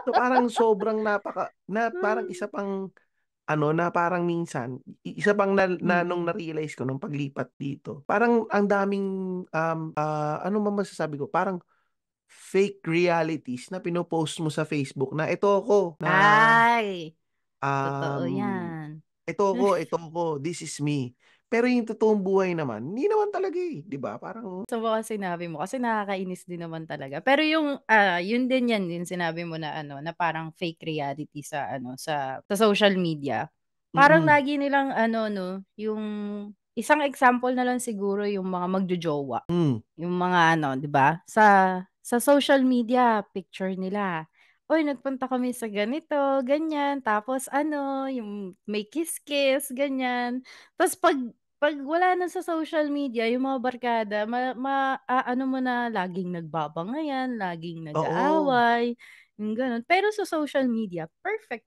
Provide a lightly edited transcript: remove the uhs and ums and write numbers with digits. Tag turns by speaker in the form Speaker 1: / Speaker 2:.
Speaker 1: So, parang sobrang na parang isa
Speaker 2: Hmm.
Speaker 1: pang ano, na parang minsan, isa pang nung
Speaker 2: Mm.
Speaker 1: na-realize ko nung paglipat dito, parang ang daming, ano ba masasabi ko, parang fake realities na pino-post mo sa Facebook na ito ako, na
Speaker 2: Ay, totoo
Speaker 1: um,
Speaker 2: 'yan.
Speaker 1: ito ako, this is me. Pero yung totoong buhay naman, hindi naman talaga eh, 'di ba? Parang
Speaker 2: Sa mga sinabi mo kasi nakakainis din naman talaga. Pero yung, yun din 'yan yung sinabi mo na ano, na parang fake reality sa ano, sa social media. Parang
Speaker 1: mm,
Speaker 2: lagi nilang ano 'no, yung isang example na lang siguro yung mga magjojowa.
Speaker 1: hmm,
Speaker 2: Yung mga ano, 'di ba, sa social media picture nila, "Uy, nagpunta kami sa ganito, ganyan." Tapos ano, yung may kiss-kiss, ganyan. Ta's 'pag wala na sa social media yung mga barkada ano mo na laging nagbabangayan, laging
Speaker 1: oo.
Speaker 2: nag-aaway, yung gano'n. Pero sa social media perfect